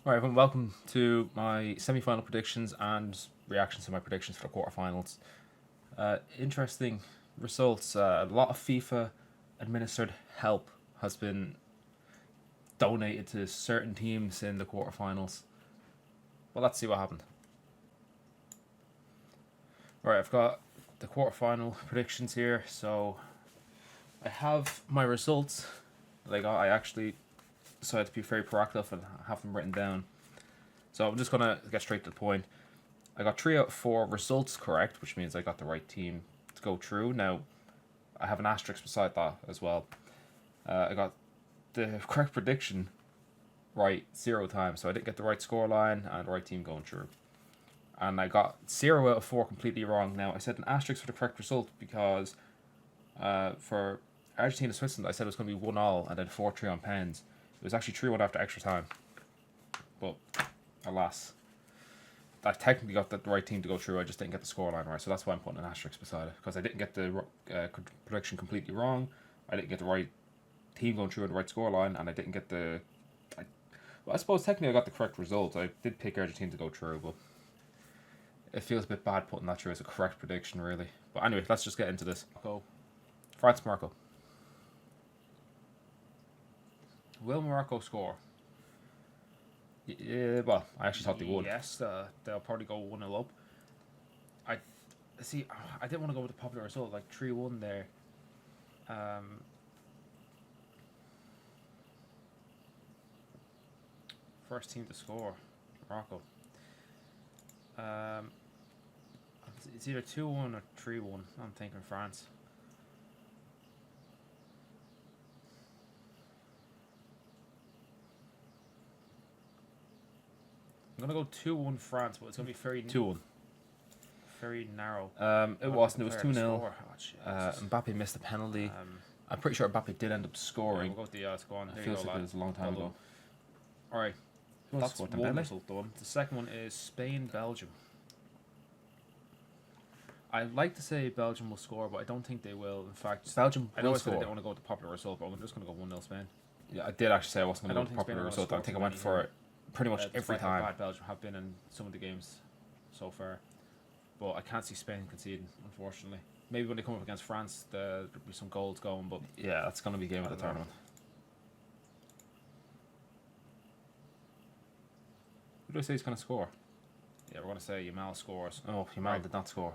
All right, everyone, welcome to my semi-final predictions and reactions to my predictions for the quarterfinals. Interesting results. A lot of FIFA administered help has been donated to certain teams in the quarterfinals. Well, let's see what happened. All right, I've got the quarterfinal predictions here. So I have my results that I got. I actually decided to be very proactive and have them written down. So I'm just gonna get straight to the point. I got 3 out of 4 results correct, which means I got the right team to go through. Now, I have an asterisk beside that as well. I got the correct prediction right 0 times, so I didn't get the right scoreline and the right team going through. And I got 0 out of 4 completely wrong. Now, I said an asterisk for the correct result because for Argentina Switzerland, I said it was going to be 1-1 and then 4-3 on pens. It was actually 3-1 after extra time. But, alas. I technically got the right team to go through. I just didn't get the scoreline right, so that's why I'm putting an asterisk beside it, because I didn't get the prediction completely wrong. I didn't get the right team going through and the right scoreline, and I didn't get the. I suppose technically I got the correct result. I did pick Argentina to go through, but it feels a bit bad putting that through as a correct prediction, really. But anyway, let's just get into this. Go, France, Morocco. Will Morocco score? Yeah, well, I actually thought they would. Yes, they'll probably go 1-0 up. I see. I didn't want to go with the popular result, like 3-1 there. First team to score, Morocco. It's either 2-1 or 3-1. I'm thinking France. I'm gonna go 2-1 France, but it's gonna be very 2-1. Very narrow. It wasn't. It was 2-0. Mbappe missed a penalty. I'm pretty sure Mbappe did end up scoring. Yeah, we'll go with the score. It feels like it was a long time ago. All right, that's one result done. The second one is Spain-Belgium. I'd like to say Belgium will score, but I don't think they will. In fact, Belgium will score. I know I said I didn't want to go with the popular result, but I'm just going to go 1-0 Spain. Yeah, I did actually say I wasn't going to go with the popular result. I think I went for it pretty much every time. Bad Belgium have been in some of the games so far, but I can't see Spain conceding, unfortunately. Maybe when they come up against France, there'll be some goals going, but yeah, that's going to be game of the tournament. Who do I say is going to score? Yeah, we're going to say Yamal scores. Oh, Yamal did not score.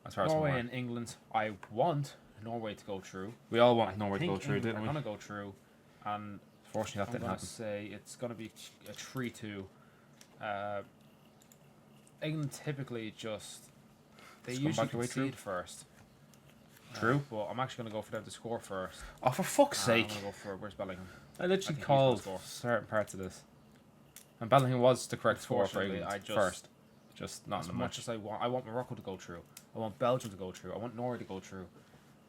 As far as Norway and England, I want Norway to go through. We all want Norway to go through, didn't we? We're going to go through, and fortunately that didn't happen. I'm going to say it's going to be a 3-2. England typically they usually concede first. True. But I'm actually going to go for them to score first. Oh, for fuck's sake. I'm going to go for, where's Bellingham? I literally called certain parts of this. And Bellingham was the correct score for England first. Just not in the match. As I want Morocco to go through. I want Belgium to go through. I want Norway to go through.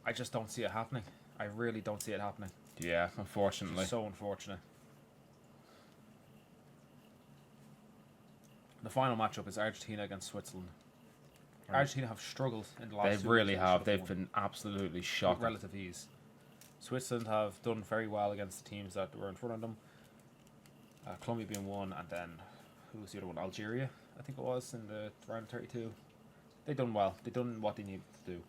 I just don't see it happening. I really don't see it happening. Yeah, unfortunately. So unfortunate. The final matchup is Argentina against Switzerland. Right. Argentina have struggled in the last 2 They really have. They've been absolutely shocked. With relative ease. Switzerland have done very well against the teams that were in front of them. Colombia being one, and then who was the other one? Algeria, I think it was, in the round 32. They done well. They done what they needed to do.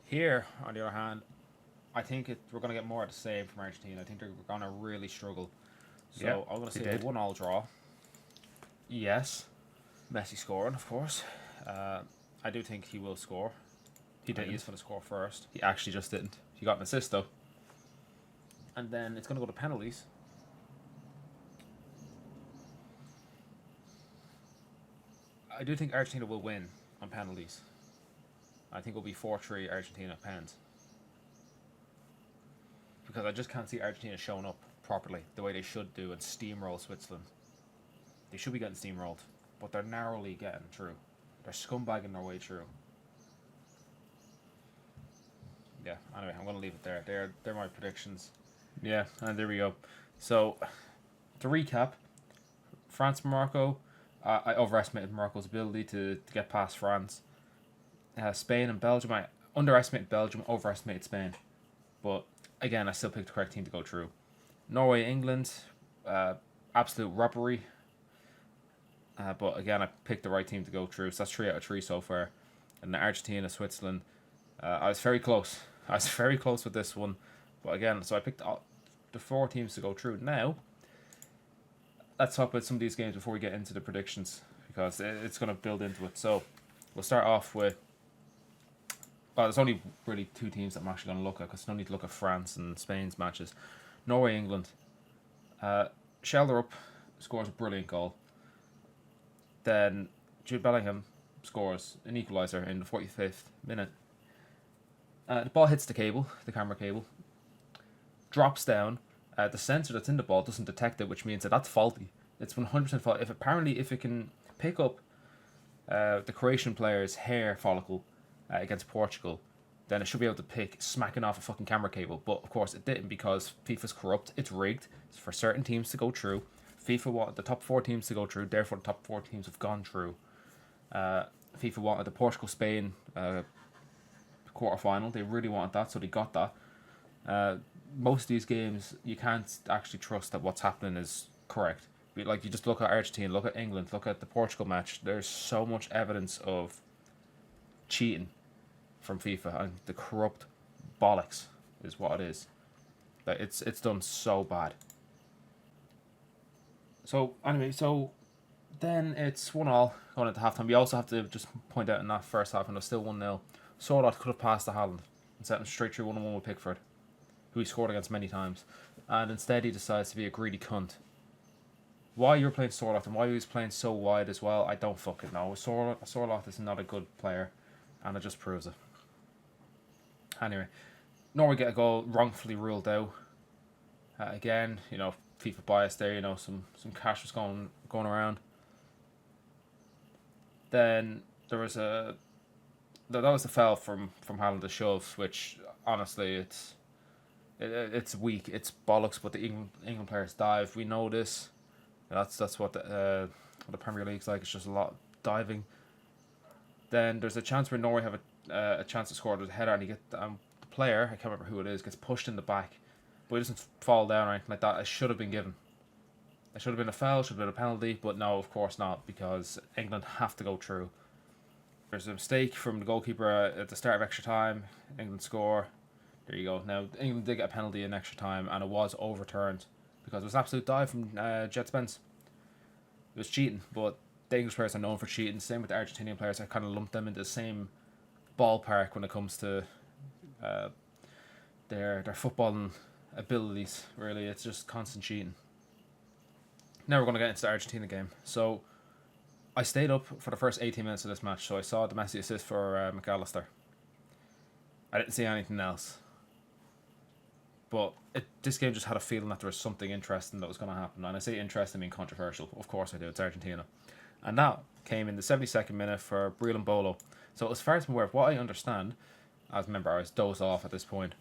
Here, on the other hand, I think we're going to get more of the same from Argentina. I think they're going to really struggle. So yeah, I'm going to say a 1-1 draw. Yes. Messi scoring, of course. I do think he will score. He did. He's going to score first. He actually just didn't. He got an assist, though. And then it's going to go to penalties. I do think Argentina will win on penalties. I think it'll be 4-3 Argentina pens. Because I just can't see Argentina showing up properly the way they should do and steamroll Switzerland. They should be getting steamrolled, but they're narrowly getting through. They're scumbagging their way through. Yeah, anyway, I'm going to leave it there. They're my predictions. Yeah, and there we go. So, to recap, France-Morocco. I overestimated Morocco's ability to get past France. Spain and Belgium, I underestimated Belgium, overestimated Spain. But again, I still picked the correct team to go through. Norway, England, absolute robbery. But again, I picked the right team to go through. So that's 3 out of 3 so far. And Argentina, Switzerland. I was very close. I was very close with this one. But again, so I picked the 4 teams to go through. Now, let's talk about some of these games before we get into the predictions, because it's going to build into it. So we'll start off with. Well, there's only really 2 teams that I'm actually going to look at, because no need to look at France and Spain's matches. Norway, England. Shelder up scores a brilliant goal. Then Jude Bellingham scores an equaliser in the 45th minute. The ball hits the camera cable, drops down. The sensor that's in the ball doesn't detect it, which means that that's faulty. It's 100% faulty. If it can pick up the Croatian player's hair follicle against Portugal, then it should be able to pick smacking off a fucking camera cable. But of course it didn't, because FIFA's corrupt. It's rigged. It's for certain teams to go through. FIFA wanted the top 4 teams to go through, therefore the top 4 teams have gone through. FIFA wanted the Portugal-Spain quarter-final. They really wanted that, so they got that. Most of these games, you can't actually trust that what's happening is correct. Like, you just look at Argentina, look at England, look at the Portugal match. There's so much evidence of cheating from FIFA, and the corrupt bollocks is what it is. Like, it's done so bad. So anyway, then it's 1-1 going into halftime. We also have to just point out in that first half, and it was still 1-0. Sorloth could have passed to Haaland and sent him straight through 1-1 with Pickford, who he scored against many times, and instead he decides to be a greedy cunt. Why you're playing Sorloth and why he was playing so wide as well, I don't fucking know. Sorloth is not a good player, and it just proves it. Anyway, Norway get a goal wrongfully ruled out. Again, FIFA bias there. Some cash was going around. Then there was that was the foul from Haaland, the shove, which honestly it's weak, it's bollocks. But the England players dive. We know this. That's what the Premier League's like. It's just a lot of diving. Then there's a chance where Norway have a chance to score with a header, and the player, I can't remember who it is, gets pushed in the back, but he doesn't fall down or anything like that. It should have been given. It should have been a foul, should have been a penalty, but no, of course not, because England have to go through. There's a mistake from the goalkeeper at the start of extra time. England score. There you go. Now, England did get a penalty in extra time, and it was overturned because it was an absolute dive from Jet Spence. It was cheating, but the English players are known for cheating. Same with the Argentinian players. I kind of lumped them into the same ballpark when it comes to their footballing abilities. Really, it's just constant cheating. Now we're going to get into the Argentina game. So I stayed up for the first 18 minutes of this match, so I saw the Messi assist for McAllister. I didn't see anything else. But this game just had a feeling that there was something interesting that was going to happen. And I say interesting, I mean controversial. Of course I do, it's Argentina. And that came in the 72nd minute for Breel Bolo. So as far as I'm aware of what I understand, as remember I was dozed off at this point,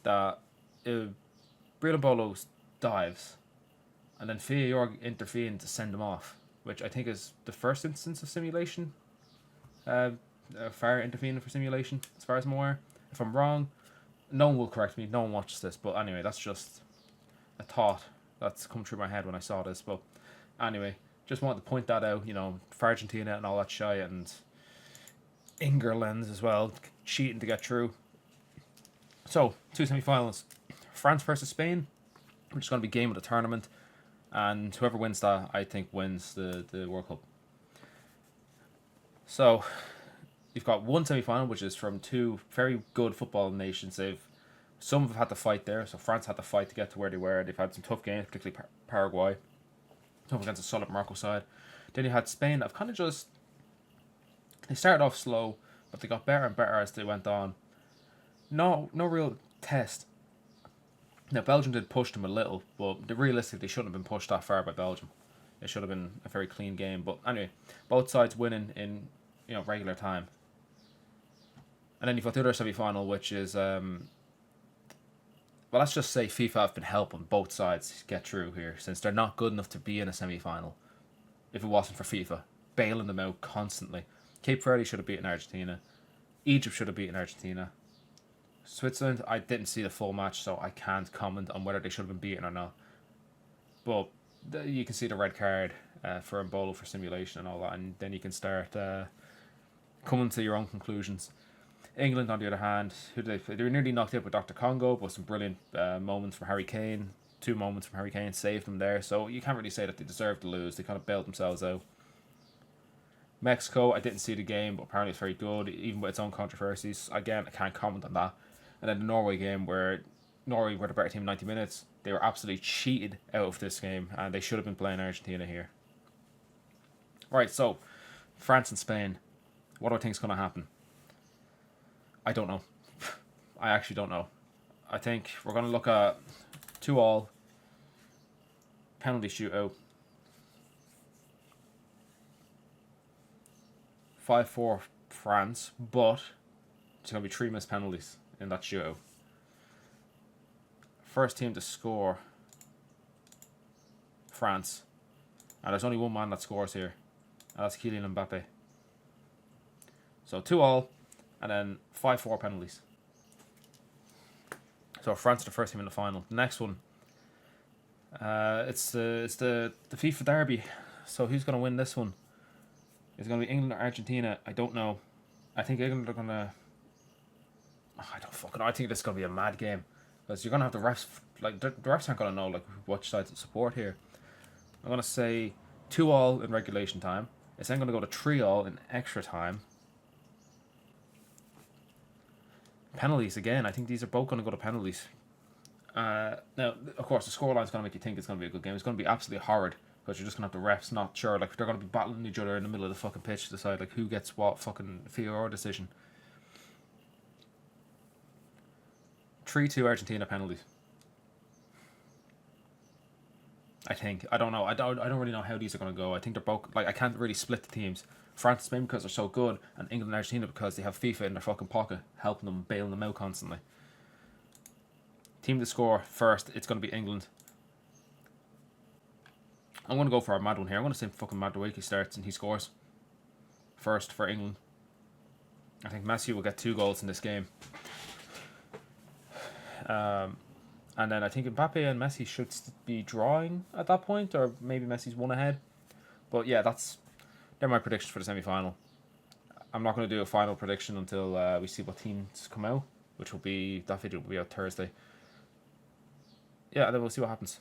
that Breel Bolo dives, and then Fia Jorg intervened to send him off, which I think is the first instance of simulation. Far intervening for simulation, as far as I'm aware. If I'm wrong, no one will correct me. No one watches this, but anyway, that's just a thought that's come through my head when I saw this. But anyway, just wanted to point that out. For Argentina and all that shit, and England as well, cheating to get through. So 2 semi-finals: France versus Spain, which is going to be game of the tournament, and whoever wins that, I think, wins the World Cup. So you've got one semi-final, which is from 2 very good football nations. Some have had to fight there. So France had to fight to get to where they were. They've had some tough games, particularly Paraguay, tough against a solid Morocco side. Then you had Spain. I've kind of just, they started off slow, but they got better and better as they went on. No real test. Now Belgium did push them a little, but realistically they shouldn't have been pushed that far by Belgium. It should have been a very clean game. But anyway, both sides winning in regular time. And then you've got the other semi-final, which is well, let's just say FIFA have been helping both sides get through here, since they're not good enough to be in a semi-final. If it wasn't for FIFA bailing them out constantly. Cape Verde should have beaten Argentina. Egypt should have beaten Argentina. Switzerland, I didn't see the full match, so I can't comment on whether they should have been beaten or not. But you can see the red card for Embolo for simulation and all that, and then you can start coming to your own conclusions. England, on the other hand, they were nearly knocked out with Dr. Congo, but some brilliant moments from Harry Kane. 2 moments from Harry Kane saved them there, so you can't really say that they deserved to lose. They kind of bailed themselves out. Mexico, I didn't see the game, but apparently it's very good, even with its own controversies. Again, I can't comment on that. And then the Norway game, where Norway were the better team in 90 minutes, they were absolutely cheated out of this game, and they should have been playing Argentina here. Right, so France and Spain. What do I think is going to happen? I don't know. I actually don't know. I think we're going to look at 2-2 penalty shootout. 5-4 France, but it's going to be 3 missed penalties in that shootout. First team to score, France. And there's only one man that scores here, and that's Kylian Mbappe. So 2-2, and then 5-4 penalties. So France are the first team in the final. The next one, it's the FIFA derby. So who's going to win this one? Is it going to be England or Argentina? I don't know. I think England are going to... I don't fucking know. I think this is going to be a mad game. Because you're going to have the refs... Like, the refs aren't going to know like which side to support here. I'm going to say 2-2 in regulation time. It's then going to go to 3-3 in extra time. Penalties again. I think these are both going to go to penalties. Now, of course, the scoreline is going to make you think it's going to be a good game. It's going to be absolutely horrid. Because you're just going to have the refs not sure. Like, they're going to be battling each other in the middle of the fucking pitch to decide, like, who gets what fucking VAR decision. 3-2 Argentina penalties. I think. I don't know. I don't really know how these are going to go. I think they're both... Like, I can't really split the teams. France and Spain because they're so good, and England and Argentina because they have FIFA in their fucking pocket, helping them, bailing them out constantly. Team to score first, it's going to be England. I'm going to go for a mad one here. I'm going to say fucking Madueke starts and he scores first for England. I think Messi will get 2 goals in this game. And then I think Mbappe and Messi should be drawing at that point, or maybe Messi's 1 ahead. But yeah, they're my predictions for the semi-final. I'm not going to do a final prediction until we see what teams come out, which will be... That video will be out Thursday. Yeah, then we'll see what happens.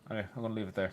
Anyway, I'm going to leave it there.